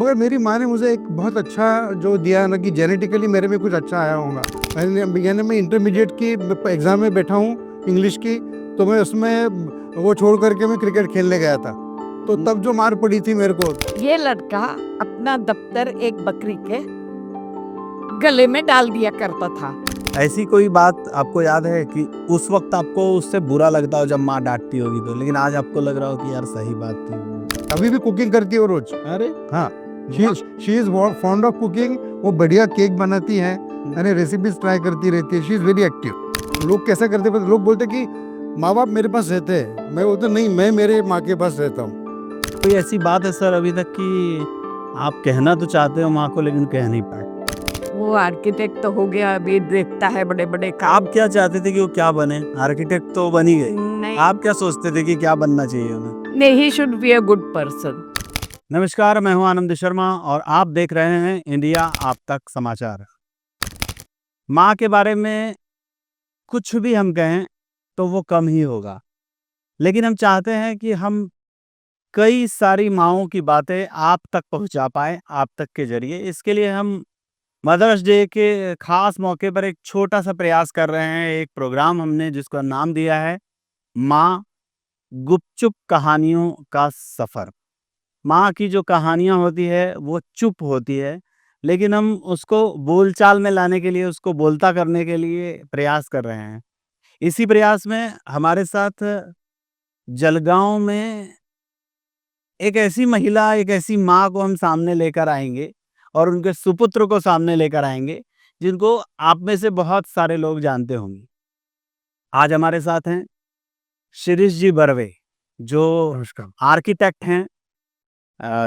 मगर मेरी माँ ने मुझे एक बहुत अच्छा जो दिया ना कि जेनेटिकली मेरे में कुछ अच्छा आया होगा। मैं इंटरमीडिएट की एग्ज़ाम में बैठा हूँ इंग्लिश की, तो मैं उसमें वो छोड़ करके मैं क्रिकेट खेलने गया था, तो तब जो मार पड़ी थी मेरे को। ये लड़का अपना दफ्तर एक बकरी के गले में डाल दिया करता था। ऐसी कोई बात आपको याद है कि उस वक्त आपको उससे बुरा लगता हो जब माँ डांटती होगी तो, लेकिन आज आपको लग रहा हो कि यार सही बात थी वो? अभी भी कुकिंग करती है वो रोज। अरे हाँ, she is fond of cooking. वो बढ़िया केक बनाती है, अरे रेसिपीज ट्राई करती रहती है। She is very active. लोग कैसा करते हैं, लोग बोलते कि माँ बाप मेरे पास रहते हैं, मैं बोलता नहीं, मैं मेरे माँ के पास रहता हूँ। कोई ऐसी बात है सर अभी तक कि आप कहना तो चाहते हो माँ को लेकिन कह नहीं पाए? वो आर्किटेक्ट तो हो गया, अभी देखता है बड़े बड़े काम। आप क्या चाहते थे कि वो क्या बने? आर्किटेक्ट तो बन ही गए। नहीं, आप क्या सोचते थे कि क्या बनना चाहिए उन्हें? नहीं, he should be a good person. नमस्कार, मैं हूं आनंद शर्मा और आप देख रहे हैं इंडिया आप तक समाचार। माँ के बारे में कुछ भी हम कहें तो वो कम ही होगा, लेकिन हम चाहते हैं कि हम कई सारी माँओं की बातें आप तक पहुंचा पाएं, आप तक के जरिए। इसके लिए हम मदर्स डे के खास मौके पर एक छोटा सा प्रयास कर रहे हैं। एक प्रोग्राम हमने जिसका नाम दिया है माँ गुपचुप कहानियों का सफर। माँ की जो कहानियाँ होती है वो चुप होती है, लेकिन हम उसको बोलचाल में लाने के लिए, उसको बोलता करने के लिए प्रयास कर रहे हैं। इसी प्रयास में हमारे साथ जलगांव में एक ऐसी महिला, एक ऐसी माँ को हम सामने लेकर आएंगे और उनके सुपुत्र को सामने लेकर आएंगे, जिनको आप में से बहुत सारे लोग जानते होंगे। आज हमारे साथ हैं शिरीष जी बर्वे, जो नमस्कार। आर्किटेक्ट हैं,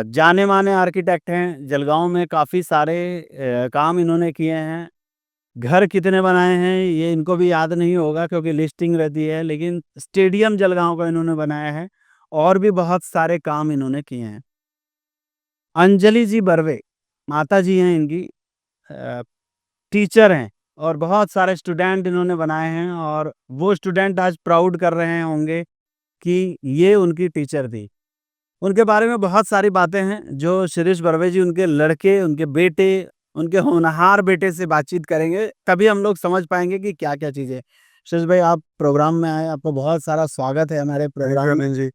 जाने माने आर्किटेक्ट हैं। जलगांव में काफ़ी सारे काम इन्होंने किए हैं। घर कितने बनाए हैं ये इनको भी याद नहीं होगा क्योंकि लिस्टिंग रहती है, लेकिन स्टेडियम जलगांव का इन्होंने बनाया है और भी बहुत सारे काम इन्होंने किए हैं। अंजलि जी बर्वे माता जी हैं इनकी, टीचर हैं और बहुत सारे स्टूडेंट इन्होंने बनाए हैं और वो स्टूडेंट आज प्राउड कर रहे होंगे कि ये उनकी टीचर थी। उनके बारे में बहुत सारी बातें हैं जो शिरीष बर्वे जी, उनके लड़के, उनके बेटे, उनके होनहार बेटे से बातचीत करेंगे, तभी हम लोग समझ पाएंगे कि क्या-क्या चीज़ें। शिरीष भाई, आप प्रोग्राम में आए, आपका बहुत सारा स्वागत है हमारे प्रोग्राम में। जी।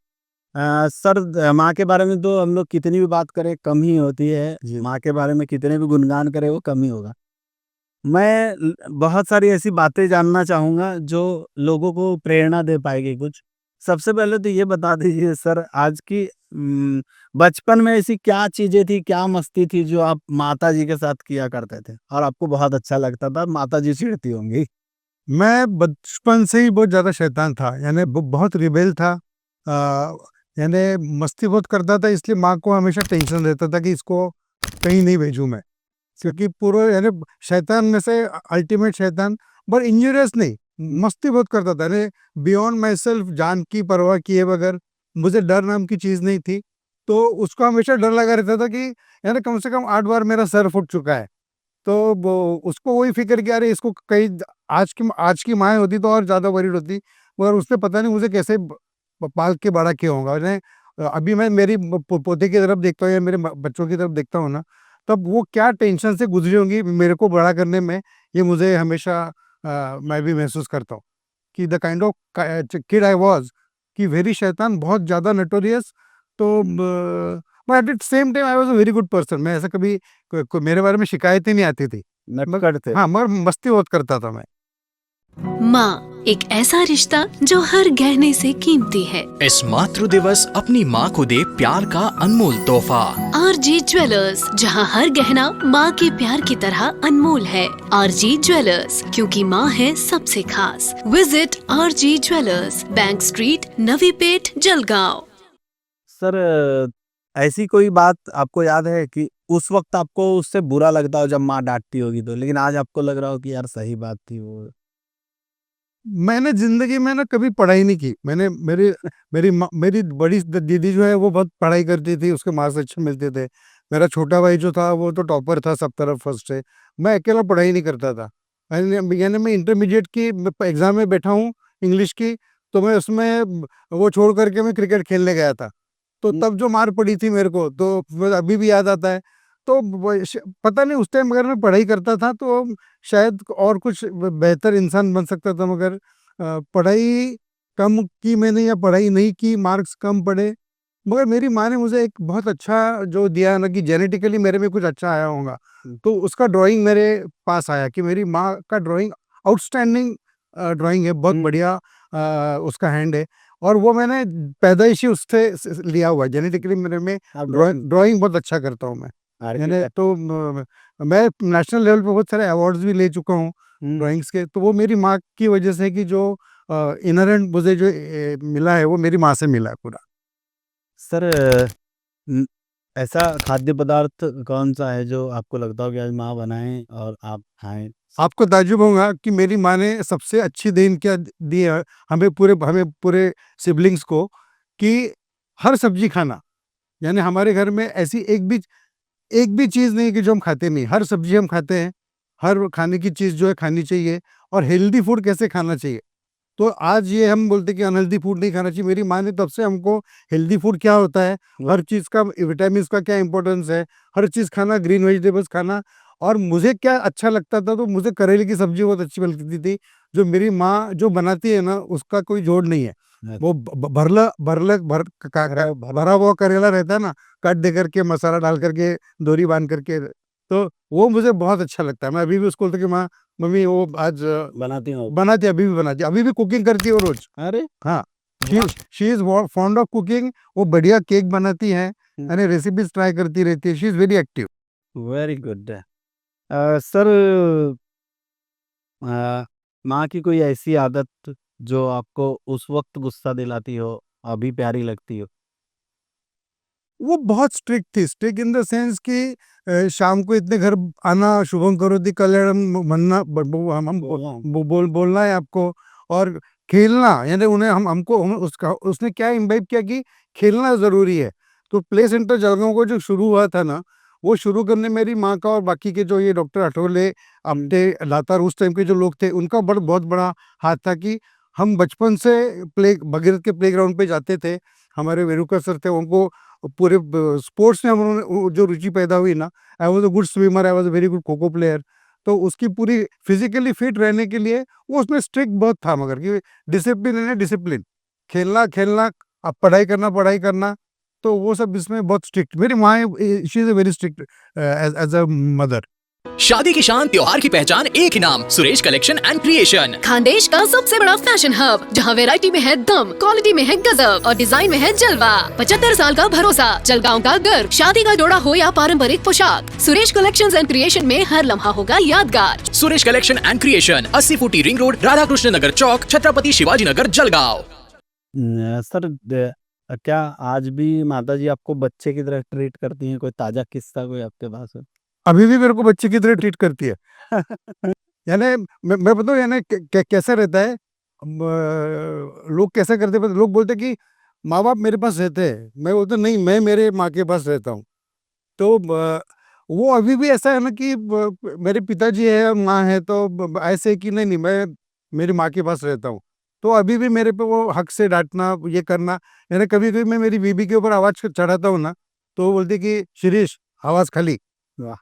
सर, माँ के बारे में तो हम लोग कितनी भी बात करें कम ही होती है। माँ के बारे में कितने भी गुणगान करें वो कम ही होगा। मैं बहुत सारी ऐसी बातें जानना चाहूँगा जो लोगों को प्रेरणा दे पाएगी कुछ। सबसे पहले तो ये बता दीजिए सर, आज की बचपन में ऐसी क्या चीज़ें थी, क्या मस्ती थी जो आप माताजी के साथ किया करते थे और आपको बहुत अच्छा लगता था, माताजी चिढ़ती होंगी? मैं बचपन से ही बहुत ज़्यादा शैतान था, यानी बहुत रिबेल था। यानी मस्ती बहुत करता था, इसलिए माँ को हमेशा टेंशन रहता था कि इसको कहीं नहीं भेजूँ मैं, क्योंकि पूरा यानी शैतान में से अल्टीमेट शैतान, पर इंजूरियस नहीं, मस्ती बहुत करता था। यानी बियॉन्ड माई सेल्फ, जान की परवाह किए बगैर, मुझे डर नाम की चीज़ नहीं थी। तो उसको हमेशा डर लगा रहता था कि यानी कम से कम 8 बार मेरा सर फुट चुका है। तो वो उसको वही फ़िक्र कि अरे इसको कहीं आज की माँ होती तो और ज़्यादा वरीड होती, मगर उसने पता नहीं मुझे कैसे पाल के बड़ा किया होगा। अभी मैं मेरी पोते की तरफ देखता हूँ या मेरे बच्चों की तरफ देखता हूँ ना, तब वो क्या टेंशन से गुजरी होंगी मेरे को बड़ा करने में, ये मुझे हमेशा मैं भी महसूस करता हूँ कि the kind of kid I was, कि वेरी शैतान, बहुत ज़्यादा नोटोरियस। तो but at the same time I was a very good person. मैं ऐसा कभी मेरे बारे में शिकायत ही नहीं आती थी। नटखट थे। हाँ, मगर मस्ती बहुत करता था मैं। माँ, एक ऐसा रिश्ता जो हर गहने से कीमती है। इस मातृ दिवस अपनी माँ को दे प्यार का अनमोल तोहफा। आरजी ज्वेलर्स, जहाँ हर गहना माँ के प्यार की तरह अनमोल है। आरजी ज्वेलर्स, क्योंकि माँ है सबसे खास। Visit RG jewellers, bank street, Navi Peth, Jalgaon. Sir, ऐसी कोई बात आपको याद है कि उस वक्त आपको उससे बुरा लगता हो जब माँ डांटती होगी तो, लेकिन आज आपको लग रहा हो कि यार सही बात थी वो? मैंने ज़िंदगी में ना कभी पढ़ाई नहीं की। मैंने मेरी बड़ी दीदी जो है वो बहुत पढ़ाई करती थी, उसके मार्क्स अच्छे मिलते थे। मेरा छोटा भाई जो था वो तो टॉपर था सब तरफ, फर्स्ट से। मैं अकेला पढ़ाई नहीं करता था। यानी मैं इंटरमीडिएट की एग्ज़ाम में बैठा हूँ इंग्लिश की, तो मैं उसमें वो छोड़ करके मैं क्रिकेट खेलने गया था, तो हम्म। तब जो मार पड़ी थी मेरे को, तो मुझे अभी भी याद आता है। तो पता नहीं उस टाइम अगर मैं पढ़ाई करता था तो शायद और कुछ बेहतर इंसान बन सकता था, मगर पढ़ाई कम की मैंने या पढ़ाई नहीं की, मार्क्स कम पड़े, मगर मेरी माँ ने मुझे एक बहुत अच्छा जो दिया ना, कि जेनेटिकली मेरे में कुछ अच्छा आया होगा, तो उसका ड्राइंग मेरे पास आया कि मेरी माँ का ड्राइंग आउटस्टैंडिंग ड्राइंग है, बहुत बढ़िया उसका हैंड है, और वो मैंने पैदाइशी उससे लिया हुआ है, जेनेटिकली मेरे में आप ड्राइंग बहुत अच्छा करता हूँ मैं। यानी आर्किटेक्ट। तो मैं नेशनल लेवल पे बहुत सारे अवार्ड्स भी ले चुका हूँ ड्राइंग्स के, तो वो मेरी माँ की वजह से, कि जो इनहेरेंट मुझे जो मिला है वो मेरी माँ से मिला है पूरा। सर न- ऐसा खाद्य पदार्थ कौन सा है जो आपको लगता हो कि आज माँ बनाए और आप खाएं? आपको ताज्जुब होगा कि मेरी माँ ने सबसे अच्छी देन क्या दी है हमें पूरे सिबलिंग्स को, कि हर सब्जी खाना। यानी हमारे घर में ऐसी एक भी चीज़ नहीं कि जो हम खाते नहीं, हर सब्जी हम खाते हैं, हर खाने की चीज़ जो है खानी चाहिए, और हेल्दी फूड कैसे खाना चाहिए। तो आज ये हम बोलते हैं कि अनहेल्दी फूड नहीं खाना चाहिए, मेरी माँ ने तब से हमको हेल्दी फूड क्या होता है, हर चीज़ का विटामिन का क्या इंपॉर्टेंस है, हर चीज़ खाना, ग्रीन वेजिटेबल्स खाना। और मुझे क्या अच्छा लगता था, तो मुझे करेले की सब्जी बहुत अच्छी लगती थी, जो मेरी माँ जो बनाती है ना, उसका कोई जोड़ नहीं है। वो भरा हुआ करेला रहता है ना, काट दे करके मसाला डाल करके दोरी बांध करके, तो वो मुझे बहुत अच्छा लगता है। मैं अभी भी उसको बोलता कि माँ, मम्मी वो आज बनाती हूँ। बनाती है, अभी भी बनाती है, अभी भी कुकिंग करती है वो रोज। अरे हाँ, she is fond of cooking. वो बढ़िया केक बनाती है, यानी रेसिपीज ट्राई करती रहती है, she is very active. Very good. Sir माँ की कोई ऐसी आदत जो आपको उस वक्त गुस्सा दिलाती हो, अभी प्यारी लगती हो? वो बहुत स्ट्रिक्ट थी, स्ट्रिक्ट इन द सेंस कि शाम को इतने घर आना, शुभम करोति कल्याणम मनना, हम बोलना है आपको, और खेलना, यानी उन्हें उसका उसने क्या इम्बाइब किया कि खेलना जरूरी है। तो प्ले सेंटर जलगांव को जो शुरू हुआ था ना, वो शुरू करने मेरी माँ का और बाकी के जो ये डॉक्टर अठोले, अपने लातार, उस टाइम के जो लोग थे, उनका बहुत बड़ा हाथ था। कि हम बचपन से भगीरथ के प्ले ग्राउंड पे जाते थे, हमारे वेरुकर सर थे, उनको पूरे स्पोर्ट्स में जो रुचि पैदा हुई ना, I was a good swimmer, I was a very good kho kho player. तो उसकी पूरी फिजिकली फिट रहने के लिए वो उसमें स्ट्रिक्ट बहुत था, मगर कि डिसिप्लिन है, डिसिप्लिन, खेलना खेलना, अब पढ़ाई करना, तो वो सब इसमें बहुत स्ट्रिक्ट। मेरी माँ, she is a very strict as a mother. शादी की शान, त्योहार की पहचान, एक ही नाम, Suresh collection and creation. Khandesh का सबसे बड़ा फैशन हब, जहां वैरायटी में है दम, क्वालिटी में है गजब और डिजाइन में है जलवा। 75 साल का भरोसा, जलगांव का गर्व। शादी का जोड़ा हो या पारंपरिक पोशाक, सुरेश कलेक्शंस एंड क्रिएशन में हर लम्हा होगा यादगार। सुरेश कलेक्शन एंड क्रिएशन, 80 फुटी रिंग रोड, राधा कृष्ण नगर चौक, छत्रपति शिवाजी नगर, जलगांव। सर क्या आज भी माता जी आपको बच्चे की तरह ट्रीट करती हैं? कोई ताजा किस्सा कोई आपके पास है? अभी भी मेरे को बच्चे की तरह ट्रीट करती है। यानी मैं बताऊँ, यानी कैसा रहता है, लोग कैसा करते हैं, लोग बोलते कि माँ बाप मेरे पास रहते हैं, मैं बोलता नहीं, मैं मेरे माँ के पास रहता हूँ। तो वो अभी भी ऐसा है ना कि मेरे पिताजी है, माँ है, तो ऐसे कि नहीं मैं मेरी माँ के पास रहता हूँ। तो अभी भी मेरे पे वो हक से डांटना, ये करना, यानी कभी कभी मैं मेरी बीबी के ऊपर आवाज चढ़ाता हूँ ना, तो वो बोलती कि शिरीष, आवाज खाली। वाह।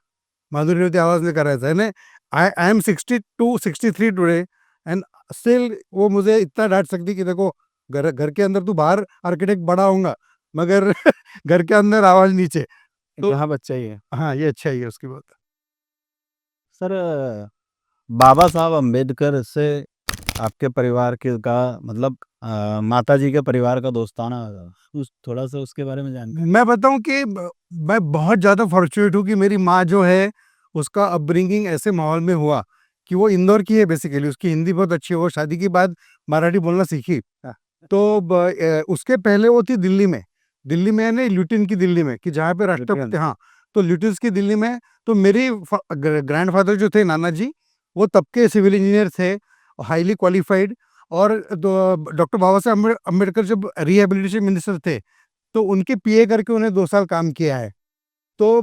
माधुरी होती आवाज नहीं करायचा है ना। I am 63 today, and still वो मुझे इतना डांट सकती कि देखो, घर के अंदर तू बाहर आर्किटेक्ट बड़ा होगा, मगर घर के अंदर आवाज नीचे। तो हाँ, बच्चा ही है। हाँ, ये अच्छा ही है उसकी बात। सर बाबा साहब अम्बेडकर से आपके परिवार के का मतलब माता जी के परिवार का दोस्ताना उस थोड़ा सा उसके बारे में जानकारी। मैं बताऊं कि मैं बहुत ज़्यादा फॉर्चुनेट हूँ कि मेरी माँ जो है, उसका अपब्रिंगिंग ऐसे माहौल में हुआ कि वो इंदौर की है बेसिकली, उसकी हिंदी बहुत अच्छी है, वो शादी के बाद मराठी बोलना सीखी। तो उसके पहले वो थी दिल्ली में, यानी ल्यूटिन की दिल्ली में, कि जहाँ पे राष्ट्रपति, हाँ, तो ल्यूटिन्स की दिल्ली में। तो मेरी ग्रैंडफादर जो थे, नाना जी, वो तब के सिविल इंजीनियर थे, हाईली क्वालिफाइड। और डॉक्टर बाबा साहब अम्बेडकर जब रिहेबिलिटेशन मिनिस्टर थे, तो उनके पीए करके उन्हें 2 साल काम किया है। तो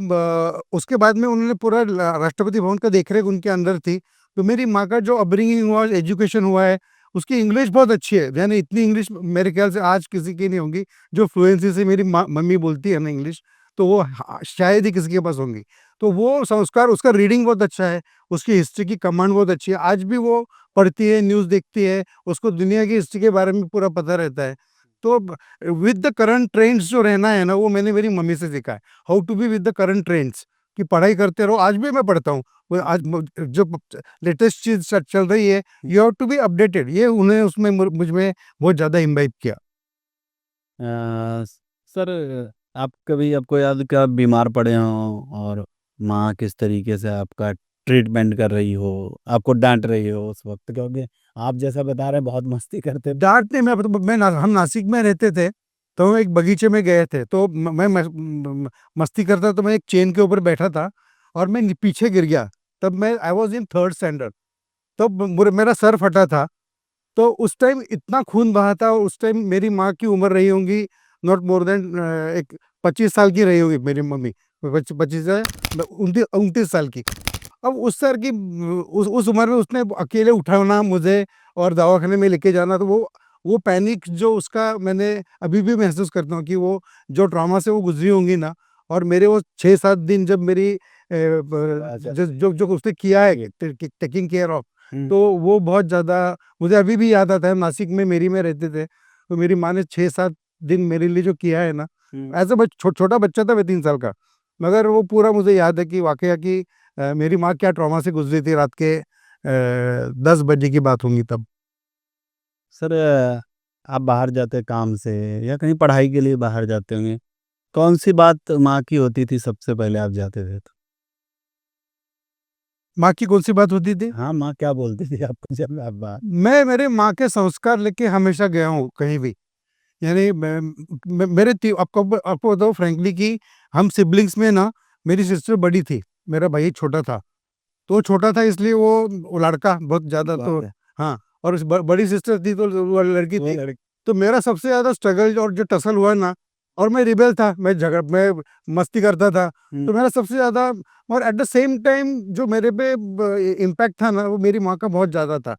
उसके बाद में उन्होंने पूरा राष्ट्रपति भवन का देखरेख उनके अंदर थी। तो मेरी माँ का जो अपब्रिंगिंग हुआ, एजुकेशन हुआ है, उसकी इंग्लिश बहुत अच्छी है, यानी इतनी इंग्लिश मेरे ख्याल से आज किसी की नहीं होगी जो फ्लुएंसी से मेरी मम्मी बोलती है ना इंग्लिश, तो वो शायद ही किसी के पास होंगी। तो वो संस्कार, उसका रीडिंग बहुत अच्छा है, उसकी हिस्ट्री की कमांड बहुत अच्छी है, आज भी वो पढ़ती है, न्यूज़ देखती है, उसको दुनिया की हिस्ट्री के बारे में पूरा पता रहता है। तो विद द करंट ट्रेंड्स जो रहना है ना, वो मैंने मेरी मम्मी से सीखा है, how to be with the current trends, कि पढ़ाई करते रहो। आज भी मैं पढ़ता हूँ, वो आज जो लेटेस्ट चीज चल रही है, you have to be updated, ये उन्हें उसमें मुझ में बहुत ज्यादा इम्बाइब किया। सर, आप कभी आपको याद कि आप बीमार पड़े हों और माँ किस तरीके से आपका ट्रीटमेंट कर रही हो, आपको डांट रही हो उस वक्त, क्योंकि आप जैसा बता रहे हैं बहुत मस्ती करते थे। डांट नहीं, हम नासिक में रहते थे, तो हम एक बगीचे में गए थे, तो मस्ती करता, तो मैं एक चेन के ऊपर बैठा था और मैं पीछे गिर गया। तब मैं I was in 3rd standard, तब मेरा सर फटा था। तो उस टाइम इतना खून बहा था, और उस टाइम मेरी माँ की उम्र रही होंगी नॉट मोर देन एक 25 साल की रही होगी मेरी मम्मी, 25 29 साल की। अब उस सर की उस उम्र में उसने अकेले उठाना मुझे और दवाखाने में लेके जाना, तो वो पैनिक जो उसका मैंने अभी भी महसूस करता हूँ कि वो जो ट्रॉमा से वो गुजरी होंगी ना, और मेरे वो 6-7 दिन जब मेरी जो उसने किया है टेकिंग केयर ऑफ, तो वो बहुत ज़्यादा मुझे अभी भी याद आता है। नासिक में मेरी में रहते थे, तो मेरी माँ ने 6-7 दिन मेरे लिए जो किया है ना, ऐसे छोटा बच्चा था मैं 3 साल का, मगर वो पूरा मुझे याद है कि वाकया कि मेरी माँ क्या ट्रॉमा से गुजरी थी। रात के 10 बजे की बात होंगी तब। सर, आप बाहर जाते काम से या कहीं पढ़ाई के लिए बाहर जाते होंगे, कौन सी बात माँ की होती थी सबसे पहले आप जाते थे तो? माँ की कौन सी बात होती थी? हाँ, माँ क्या बोलती थी आपको जब आप बाहर? मैं मेरे माँ के संस्कार लेके हमेशा गया हूँ कहीं भी, यानी मेरे आपको बताऊँ फ्रेंकली कि हम सिबलिंग्स में ना, मेरी सिस्टर बड़ी थी, मेरा भाई छोटा था। तो वो छोटा था इसलिए वो लड़का बहुत ज्यादा, तो हाँ, और बड़ी सिस्टर थी तो वो लड़की थी। तो मेरा सबसे ज्यादा स्ट्रगल और जो टसल हुआ ना, और मैं रिबेल था, मैं मस्ती करता था, तो मेरा सबसे ज्यादा, और एट द सेम टाइम जो मेरे पे इम्पैक्ट था ना, वो मेरी माँ का बहुत ज्यादा था।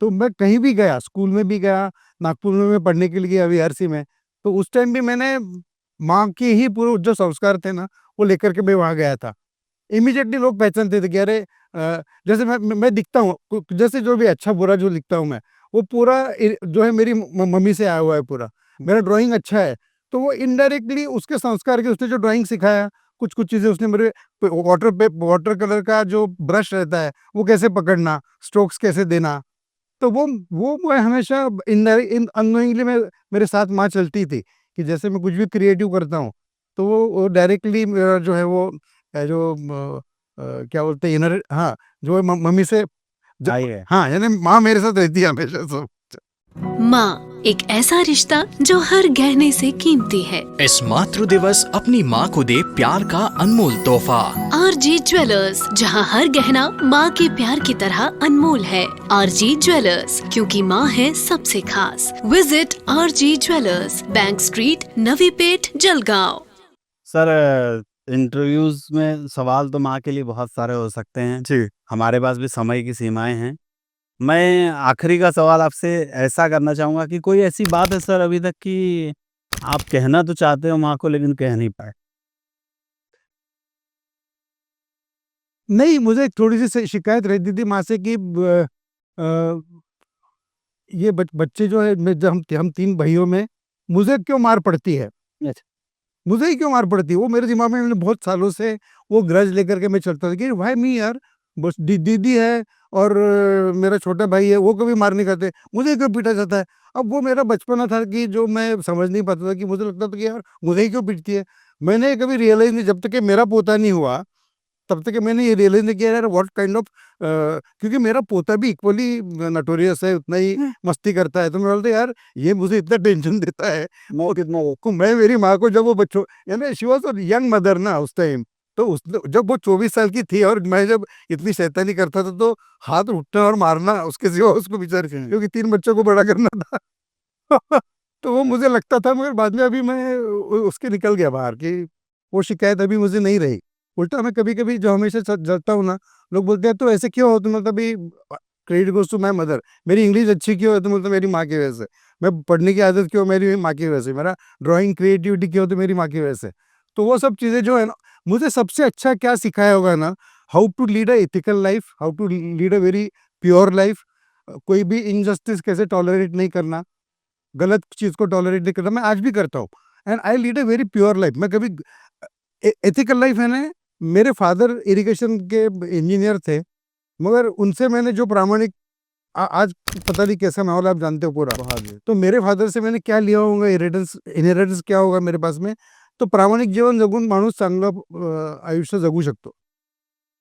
तो मैं कहीं भी गया, स्कूल में भी गया, नागपुर में मैं पढ़ने के लिए गया वीआरसी में, तो उस टाइम भी मैंने माँ के ही पूरे जो संस्कार थे ना, वो लेकर के मैं वहाँ गया था। इमीडिएटली लोग पहचानते थे कि अरे जैसे मैं दिखता हूँ, जैसे जो भी अच्छा बुरा जो लिखता हूँ मैं, वो पूरा जो है मेरी मम्मी से आया हुआ है पूरा। मेरा ड्राइंग अच्छा है, तो वो इनडायरेक्टली उसके संस्कार के, उसने जो ड्राइंग सिखाया, कुछ कुछ चीज़ें उसने मेरे, वाटर कलर का जो ब्रश रहता है वो कैसे पकड़ना, स्ट्रोक्स कैसे देना, तो वो मैं हमेशा इन अननोइंगली में मेरे साथ माँ चलती थी, कि जैसे मैं कुछ भी क्रिएटिव करता हूँ, तो वो डायरेक्टली मेरा जो है वो क्या बोलते हैं इनर, हाँ, जो है मम्मी से आई है। हाँ, यानी माँ मेरे साथ रहती है हमेशा। सब माँ एक ऐसा रिश्ता जो हर गहने से कीमती है। इस मातृ दिवस अपनी माँ को दे प्यार का अनमोल तोहफा। आरजी ज्वेलर्स, जहाँ हर गहना माँ के प्यार की तरह अनमोल है। आरजी ज्वेलर्स, क्योंकि माँ है सबसे खास। Visit RG jewellers, bank street, Navi Peth, Jalgaon. Sir, interviews में सवाल तो माँ के लिए बहुत सारे हो सकते हैं जी, हमारे पास भी समय की सीमाएं हैं। मैं आखिरी का सवाल आपसे ऐसा करना चाहूँगा कि कोई ऐसी बात है सर अभी तक कि आप कहना तो चाहते हो माँ को लेकिन कह नहीं पाए? नहीं, मुझे थोड़ी सी शिकायत रहती थी माँ से कि ये बच्चे जो है, जब हम 3 भाइयों में मुझे क्यों मार पड़ती है, मुझे ही क्यों मार पड़ती है। वो मेरे दिमाग में, मैंने बहुत सालों से वो ग्रज लेकर के मैं चलता था कि भाई मी यार, बस दीदी है और मेरा छोटा भाई है, वो कभी मार नहीं खाते, मुझे क्यों पीटा जाता है। अब वो मेरा बचपना था कि जो मैं समझ नहीं पाता था, कि मुझे लगता था कि यार मुझे ही क्यों पीटती है। मैंने कभी रियलाइज नहीं, जब तक कि मेरा पोता नहीं हुआ तब तक कि मैंने ये रियलाइज नहीं किया यार व्हाट काइंड ऑफ, क्योंकि मेरा पोता भी इक्वली नटोरियस है, उतना ही मस्ती करता है। तो मैं बोलता यार ये मुझे इतना टेंशन देता है को मैं मेरी माँ को, जब वो बच्चों, यानी शी वाज यंग मदर ना उस टाइम, तो उस जब वो 24 साल की थी और मैं जब इतनी शैतानी करता था, तो हाथ उठना और मारना उसके सिवा उसको बेचारे, क्योंकि 3 बच्चों को बड़ा करना था। तो वो मुझे लगता था, मगर बाद में अभी मैं उसके निकल गया बाहर, कि वो शिकायत अभी मुझे नहीं रही। उल्टा मैं कभी कभी जो हमेशा जलता हूँ ना, लोग बोलते हैं तो ऐसे क्यों हो तुम, मतलब credit goes to my mother. मेरी इंग्लिश अच्छी क्यों है तो बोलते मेरी माँ की वजह से, मैं पढ़ने की आदत क्यों, मेरी माँ की वजह से, मेरा ड्राइंग क्रिएटिविटी क्यों तो मेरी माँ की वजह से। तो वो सब चीज़ें जो है ना, मुझे सबसे अच्छा क्या सिखाया होगा ना, how to lead a ethical life, how to lead a very pure life, कोई भी इनजस्टिस कैसे टॉलरेट नहीं करना, गलत चीज़ को टॉलरेट नहीं करना। मैं आज भी करता हूँ and I lead a very pure life. मैं कभी एथिकल लाइफ है ना, मेरे फादर इरिगेशन के इंजीनियर थे, मगर उनसे मैंने जो प्रामाणिक आज पता नहीं कैसा माहौल है, आप जानते हो पूरा। तो मेरे फादर से मैंने क्या लिया होगा, इनहेरिटन्स क्या होगा मेरे पास में, तो प्रामाणिक जीवन जगून माणूस चांगलं आयुष्य जगू शकतो।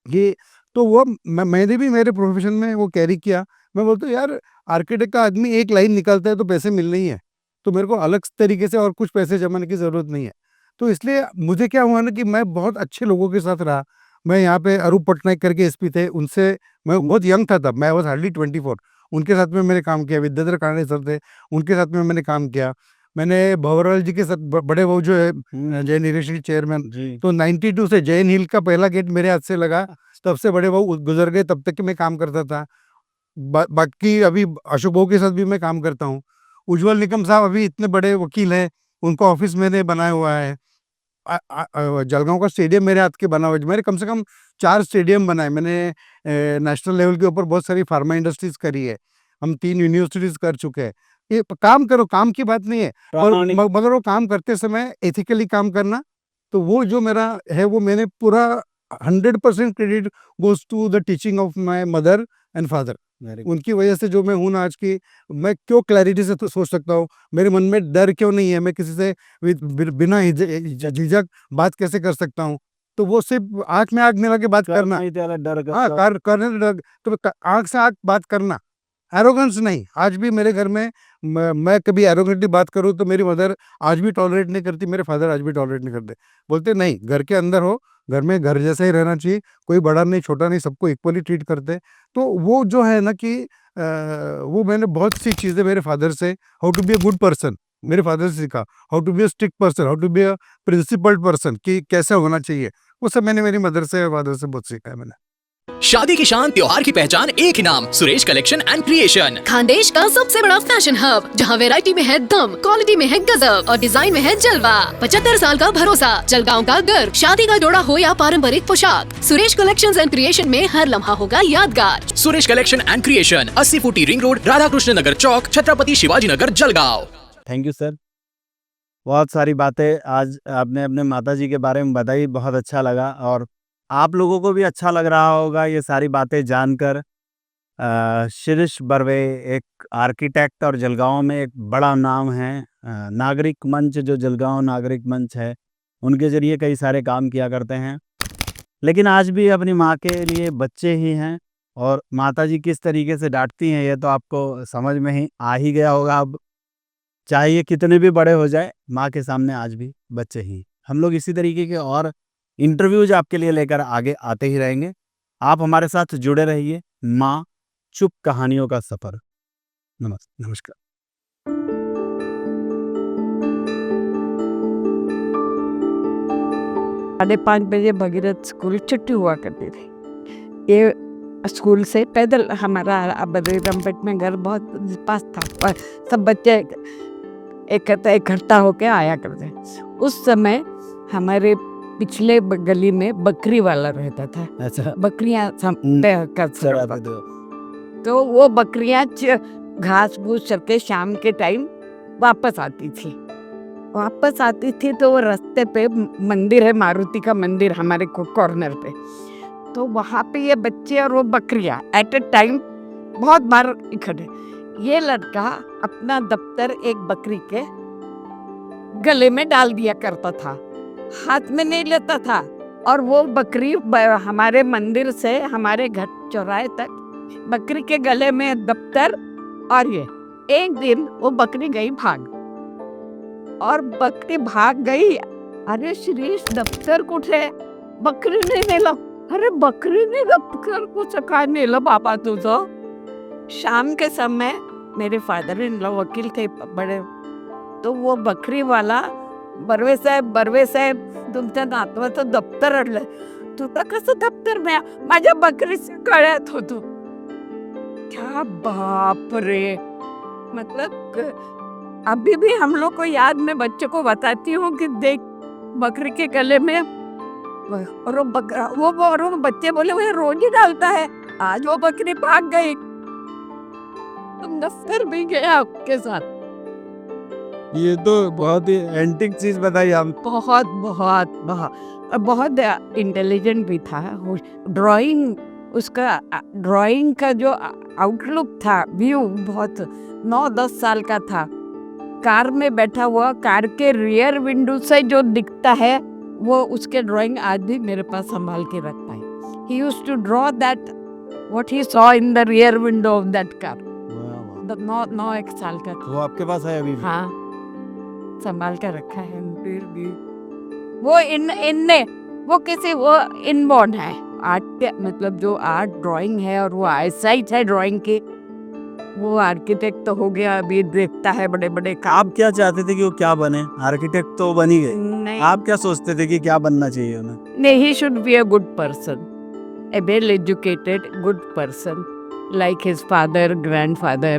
ये तो वो मैंने भी मेरे प्रोफेशन में वो कैरी किया। मैं बोलता हूँ यार, आर्किटेक्ट का आदमी एक लाइन निकालता है तो पैसे मिलने ही है, तो मेरे को अलग तरीके से और कुछ पैसे जमाने की ज़रूरत नहीं है। तो इसलिए मुझे क्या हुआ ना कि मैं बहुत अच्छे लोगों के साथ रहा। मैं यहाँ पे अरूप पटनायक करके एसपी थे, उनसे मैं बहुत यंग था तब, मैं वॉज हार्डली 24, उनके साथ में मैंने काम किया। विद्याधर काणे सर थे, उनके साथ में मैंने काम किया। मैंने भंवरलाल जी के साथ, बड़े बहू जो है जैन यूनिवर्सिटी चेयरमैन, तो 92 से जैन हिल का पहला गेट मेरे हाथ से लगा, तब से बड़े बहू गुजर गए, तब तक कि मैं काम करता था। बाकी अभी अशोक बहू के साथ भी मैं काम करता हूँ। उज्जवल निकम साहब अभी इतने बड़े वकील हैं, उनका ऑफिस मैंने बनाया हुआ है। जलगांव का स्टेडियम मेरे हाथ के बना हुआ है। मैंने कम से कम 4 स्टेडियम बनाए मैंने। नेशनल लेवल के ऊपर बहुत सारी फार्मा इंडस्ट्रीज करी है, हम 3 यूनिवर्सिटीज कर चुके हैं। ये काम करो, काम की बात नहीं है, और मगर वो काम करते समय एथिकली काम करना। तो वो जो मेरा है, वो मैंने पूरा 100% credit goes to the teaching of my mother and father. उनकी वजह से जो मैं हूँ ना आज की, मैं क्यों क्लैरिटी से तो सोच सकता हूँ, मेरे मन में डर क्यों नहीं है, मैं किसी से बिना झिझक बात कैसे कर सकता हूँ। तो वो सिर्फ आंख में आंख मिला के बात करना, डर हाँ करने डर, तो आंख से आंख बात करना, एरोगेंस नहीं। आज भी मेरे घर में मैं कभी एरोगेंटली बात करूँ तो मेरी मदर आज भी टॉलरेट नहीं करती, मेरे फादर आज भी टॉलरेट नहीं करते। बोलते नहीं, घर के अंदर हो, घर में घर जैसा ही रहना चाहिए, कोई बड़ा नहीं छोटा नहीं, सबको इक्वली ट्रीट करते। तो वो जो है ना कि वो मैंने बहुत सी चीज़ें मेरे फादर से, how to be a good person, मेरे फादर से सीखा। How to be a strict person, how to be a principled person, कि कैसे होना चाहिए, वो सब मैंने मेरी मदर से, फादर से बहुत सीखा है मैंने। शादी की शान, त्योहार की पहचान, एक ही नाम, Suresh collection and creation. Khandesh का सबसे बड़ा फैशन हब, जहां वैरायटी में है दम, क्वालिटी में है गजब और डिजाइन में है जलवा। 75 साल का भरोसा, जलगांव का गर्व। शादी का जोड़ा हो या पारंपरिक पोशाक, सुरेश कलेक्शंस एंड क्रिएशन में हर लम्हा होगा यादगार। सुरेश कलेक्शन एंड क्रिएशन, 80 फुटी ring road, Radha Krishna Nagar Chowk, Chhatrapati Shivaji Nagar, Jalgaon. Thank you sir. बहुत सारी बातें आज आपने अपने माताजी के बारे में बताई, बहुत अच्छा लगा, और आप लोगों को भी अच्छा लग रहा होगा ये सारी बातें जानकर। शिरीष बर्वे एक आर्किटेक्ट और जलगांव में एक बड़ा नाम है। नागरिक मंच, जो जलगांव नागरिक मंच है, उनके जरिए कई सारे काम किया करते हैं, लेकिन आज भी अपनी माँ के लिए बच्चे ही हैं। और माताजी किस तरीके से डांटती हैं ये तो आपको समझ में ही आ ही गया होगा। अब चाहे ये कितने भी बड़े हो जाए, माँ के सामने आज भी बच्चे ही। हम लोग इसी तरीके के और इंटरव्यूज आपके लिए लेकर आगे आते ही रहेंगे। आप हमारे साथ जुड़े रहिए। माँ चुप कहानियों का सफर। नमस्कार। 5:30 बजे भगीरथ स्कूल छुट्टी हुआ करती थी। ये स्कूल से पैदल, हमारा बद्रीरामपेट में घर बहुत पास था, और सब बच्चे इकट्ठा होके आया करते। उस समय हमारे पिछले गली में बकरी वाला रहता था। अच्छा। बकरियां सर, तो वो बकरियां घास फूस चरके शाम के टाइम वापस आती थी। तो वो रास्ते पे मंदिर है, मारुति का मंदिर हमारे कॉर्नर पे। तो वहाँ पे ये बच्चे और वो बकरियां एट ए टाइम बहुत बार इकट्ठे। ये लड़का अपना दफ्तर एक बकरी के गले में डाल दिया करता था, हाथ में नहीं लेता था। और वो बकरी हमारे मंदिर से हमारे घर चौराहे तक बकरी के गले में दफ्तर। और ये एक दिन वो बकरी गई भाग, और बकरी भाग गई। अरे शिरीष, दफ्तर कुठे? बकरी नहीं नेलं. अरे बकरीने दफ्तर कुछ काय नेलं बाबा तुझं? शाम के समय मेरे फादर इन लॉ वकील थे बड़े, तो वो बकरी वाला बर्वे साहेब तुमच्या नातवाचं दप्तर अडलंय. तुझं कसं दप्तर? माझ्या बकरीच्या गळ्यात होतो. क्या बाप रे, मतलब अभी भी हम लोग को याद, मैं बच्चे को बताती हूँ कि देख बकरी के गले में, और वो बकरा वो बच्चे बोले वो रोज ही डालता है, आज वो बकरी भाग गई, तुम फिर भी गया आपके साथ। ये तो बहुत ही एंटिक चीज बताई आप। बहुत बहुत बहुत बहुत इंटेलिजेंट भी था। ड्राइंग, उसका ड्राइंग का जो आउटलुक था, व्यू, बहुत 9-10 साल का था। कार में बैठा हुआ, कार के रियर विंडो से जो दिखता है वो उसके ड्राइंग आज भी मेरे पास संभाल के रखता है। He used to draw that what he saw in the rear window of that car. 9-1 साल का था। वो आपके पास है अभी भी? हाँ, संभाल कर रखा है फिर भी। वो इनने वो किसी वो इनबॉर्न है आर्ट, मतलब जो आर्ट ड्राइंग है और वो आईसाइट है ड्राइंग की, वो आर्किटेक्ट तो हो गया, अभी देखता है बड़े बड़े काम। आप क्या चाहते थे कि वो क्या बने? आर्किटेक्ट तो बन ही गए, नहीं, आप क्या सोचते थे कि क्या बनना चाहिए उन्हें? नहीं, he should be a good person, a well educated good person like his father, grandfather,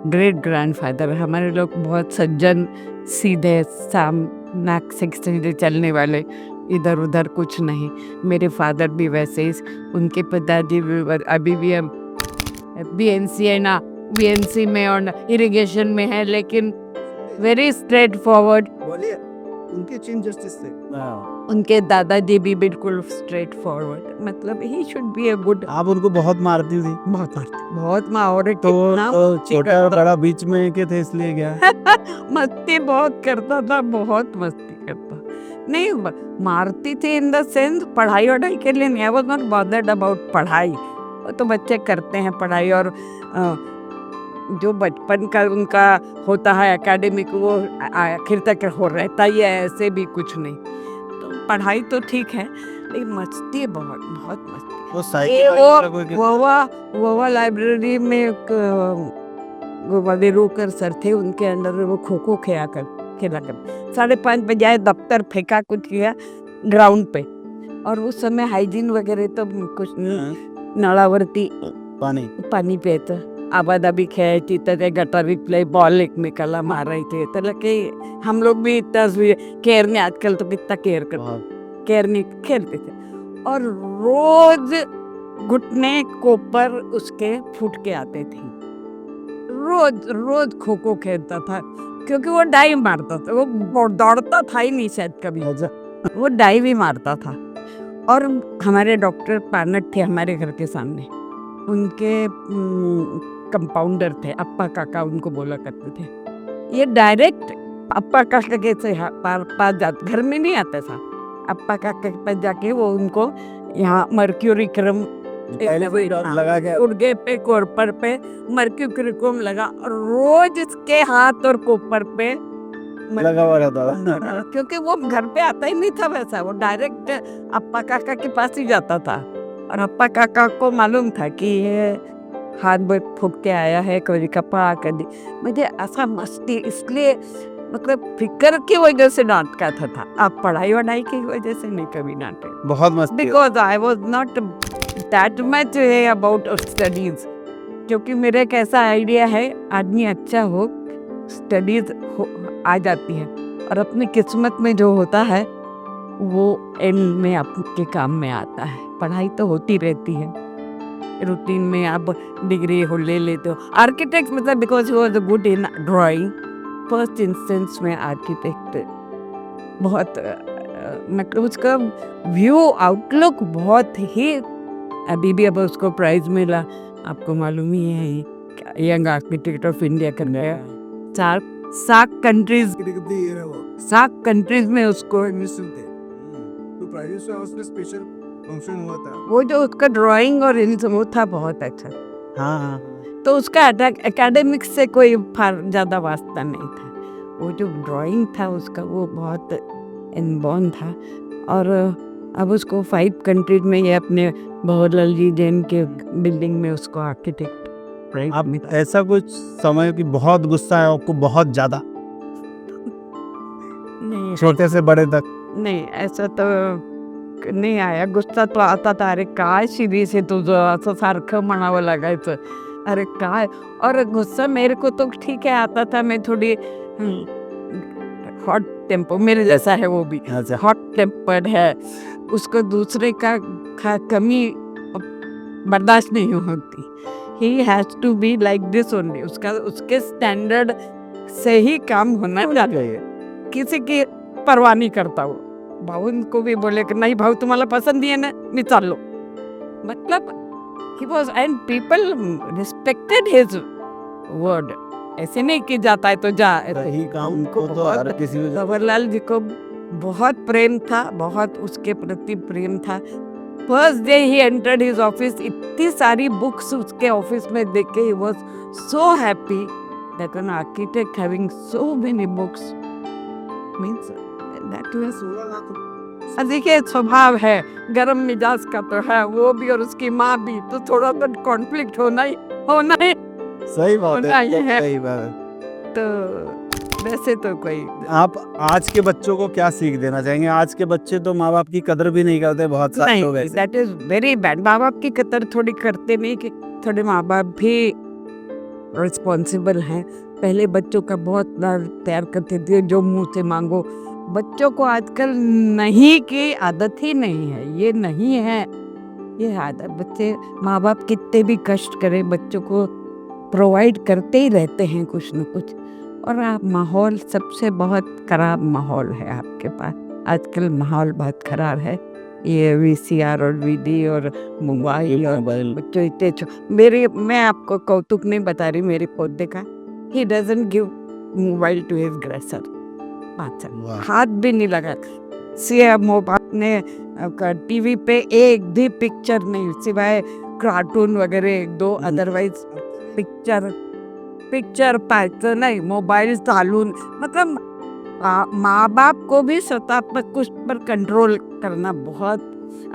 great grandfather। हमारे लोग बहुत सज्जन, सीधे नाक से सीधे चलने वाले, इधर उधर कुछ नहीं। मेरे फादर भी वैसे ही, उनके पिताजी भी अभी भी बीएनसी है ना, बीएनसी में और इरिगेशन में है, लेकिन वेरी स्ट्रेट फॉरवर्ड। बोलिए, उनके चीफ जस्टिस थे। उनके दादाजी भी बिल्कुल स्ट्रेट फॉरवर्ड, मतलब he should be a good. आप उनको बहुत मारती थी? बहुत माँ, और तो कितना छोटा और बड़ा बीच में के थे इसलिए क्या? मस्ती बहुत करता था, बहुत मस्ती करता। नहीं, मारती थी इन द सेंस पढ़ाई वढ़ाई के लिए नहीं। I was not bothered about पढ़ाई, वो तो बच्चे करते हैं पढ़ाई, और जो बचपन का उनका होता है एकेडमिक, वो आखिर तक हो रहता ही है, ऐसे भी कुछ नहीं। तो पढ़ाई तो ठीक है, लेकिन मस्ती बहुत बहुत मस्ती। वो साइकिल वो लाइब्रेरी में एक वेरूकर सर थे, उनके अंडर वो खो खो खेला कर 5:30 बजे आए, दफ्तर फेंका, कुछ किया ग्राउंड पे, और उस समय हाइजीन वगैरह तो कुछ नळावरती पाणी प्यायचं, आबादाबी खेळायची, तर ते गटारी प्ले बॉल एकमेकाला मारायचे, त्याला काही हम लोग भी इतना केयर नहीं, आजकल तो कितना केयर करते, केयर नहीं, खेलते थे। और रोज घुटने कोपर उसके फूट के आते थे, रोज रोज खो खो खेलता था, क्योंकि वो डाई मारता था, वो दौड़ता था ही नहीं शायद कभी, वो डाई भी मारता था। और हमारे डॉक्टर पानट थे हमारे घर के सामने, उनके कंपाउंडर थे, अप्पा काका उनको बोला करते थे। ये डायरेक्ट अप्पा काका के पास जाते, घर में नहीं आता था, अप्पा काका के पास जाके वो उनको यहाँ मर्क्यूरी क्रम लगा के उर्गे पे कोपर पे मर्क्यूरी क्रम लगा, और रोज इसके हाथ और कोपर पे लगा हुआ रहता था। क्योंकि वो घर पे आता ही नहीं था वैसा, वो डायरेक्ट अप्पा काका के पास ही जाता था, और अप्पा काका को मालूम था कि ये हाथ बहुत फूक के आया है, कभी कपा कभी, मुझे ऐसा मस्ती, इसलिए मतलब फिक्र की वजह से डांटता था। आप पढ़ाई वढ़ाई की वजह से नहीं कभी डांटे, बहुत मस्ती। Because I was not that much about studies, क्योंकि मेरा एक ऐसा आइडिया है, आदमी अच्छा हो, स्टडीज आ जाती है, और अपनी किस्मत में जो होता है वो एंड में आपके काम में आता है। पढ़ाई तो होती रहती है, रूटीन में आप डिग्री हो ले लेते हो। आर्किटेक्ट मतलब because he was good in drawing, first instance में आर्किटेक्ट बहुत मतलब उसका व्यू आउटलुक बहुत ही, अभी भी अब उसको प्राइज मिला, आपको मालूम ही है, यंग आर्किटेक्ट ऑफ इंडिया कर गया, 7 कंट्रीज में उसको स्पेशल फंक्शन हुआ था। वो जो उसका ड्राइंग और वो था बहुत अच्छा। हाँ, तो उसका एकेडमिक्स से कोई ज़्यादा वास्ता नहीं था, वो जो ड्राइंग था उसका वो बहुत इनबॉर्न था। और अब उसको 5 कंट्रीज में, ये अपने बहुलाल जी जैन के बिल्डिंग में उसको आर्किटेक्ट प्राइज आप मिला। ऐसा कुछ समय की बहुत गुस्सा है आपको, बहुत ज्यादा, नहीं छोटे से बड़े तक? नहीं, ऐसा तो नाही आया, गुस्सा तो आता था, अरे काय शिरीष आहे तुझं, असं सारखं म्हणावं लागायचं, अरे का और गुस्सा मेरे को तो ठीक है आता था, मैं थोड़ी हॉट टेम्पर मेरे जैसा है वो भी, अच्छा हॉट टेम्पर्ड है, उसको दूसरे का कमी बर्दाश्त नहीं होती। He has to be like this only, उसके स्टैंडर्ड से ही काम होना चाहिए, किसी की परवाह नहीं करता वो। भाऊ को भी बोले कि नहीं भाऊ तुम्हाला पसंद है ना, मी चाललो, मतलब he was and people respected his word। ऐसे नहीं कि जाता है तो जा। सही काम उनको को तो बहुत- हर किसी को कंवरलाल जी को बहुत प्रेम था, बहुत उसके प्रति प्रेम था। First day he entered his office, इतनी सारी बुक्स उसके ऑफिस में देख के he was so happy that an architect having so many books means that was. देखिए स्वभाव है, गरम मिजाज का तो है वो भी और उसकी माँ भी, तो थोड़ा तो कॉन्फ्लिक्ट होना ही सही बात होना ही है, है। सही बात है। तो वैसे तो कोई आप आज के बच्चों को क्या सीख देना चाहेंगे? आज के बच्चे तो माँ बाप की कदर भी नहीं करते, बहुत सारे लोग नहीं, ऐसे। That is very bad. माँ बाप की कदर थोड़ी करते नहीं, कि थोड़े माँ बाप भी रिस्पॉन्सिबल हैं। पहले बच्चों का बहुत प्यार करते थे, जो मुंह से मांगो। बच्चों को आजकल नहीं की आदत ही नहीं है, ये नहीं है ये आदत। बच्चे माँ बाप कितने भी कष्ट करें, बच्चों को प्रोवाइड करते ही रहते हैं कुछ न कुछ। और आप माहौल सबसे बहुत खराब माहौल है आपके पास आजकल, माहौल बहुत खराब है। ये VCR और VD और मोबाइल और बच्चों इतने मैं आपको कौतुक नहीं बता रही मेरे पौधे का, he doesn't give mobile to his grocer, वाह। हाथ भी नहीं लगा। मोबाइल ने टीवी पे एक भी पिक्चर नहीं, सिवाय कार्टून वगैरह एक दो, अदरवाइज पिक्चर पाहायचं नहीं, मोबाइल चालून। मतलब माँ बाप को भी स्वतः पर कुछ पर कंट्रोल करना बहुत।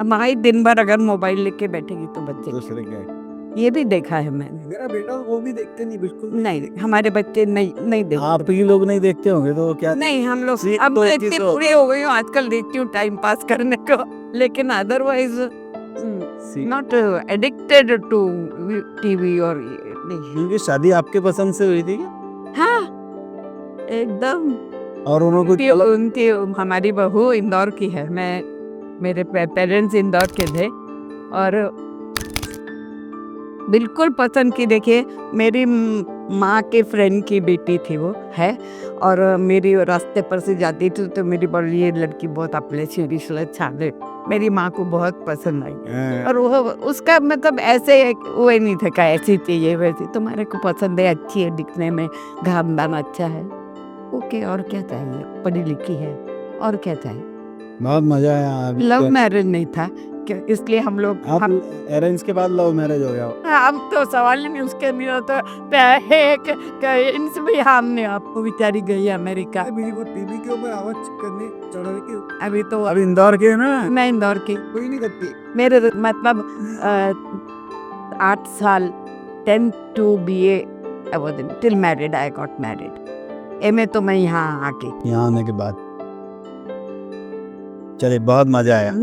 माँ दिन भर अगर मोबाइल लेके बैठेगी तो बच्चे दूसरे के ये भी देखा है मैंने। मेरा बेटा वो भी देखते नहीं, बिल्कुल नहीं, हमारे बच्चे नहीं देखते। आप ही लोग नहीं देखते होंगे तो क्या? नहीं, हम लोग सीख अब तो एक इतनी चीज़ हो। पूरी हो गई हूँ आजकल, देखती हूँ टाइम पास करने को, लेकिन अदरवाइज सीख- नॉट एडिक्टेड टू टीवी और नहीं। क्योंकि शादी आपके पसंद से हुई थी क्या? हाँ एकदम। और उन्होंने कुछ अलग उनकी हमारी बहू इंदौर की है, मेरे पेरेंट्स इंदौर के थे और बिल्कुल पसंद की। देखिए मेरी माँ के फ्रेंड की बेटी थी वो है, और मेरी रास्ते पर से जाती थी तो मेरी बोली ये लड़की बहुत आपले छाले, मेरी माँ को बहुत पसंद आई। हाँ, और वो उसका मतलब ऐसे वो नहीं था कि ऐसी चाहिए वैसी, तुम्हारे को पसंद है, अच्छी है दिखने में, खानदान अच्छा है, ओके और क्या चाहिए, पढ़ी लिखी है और क्या चाहिए। बहुत मजा आया। लव मैरिज नहीं था इसलिए हम लोग आप अरेंज के बाद लव मैरिज हो गया? अब तो सवाल ही नहीं उसके लिए, तो इनसे भी हमने आपको बेचारी गई अमेरिका। मेरी वो टीवी के ऊपर आवाज करने चढ़ाने की अभी तो अब इंदौर के ना, मैं इंदौर की, कोई नहीं करती। मेरे मतलब 8 साल 10 to BA I was till married, I got married। MA तो मैं यहाँ आके यहाँ आने के बाद। चलिए बहुत मजा आया।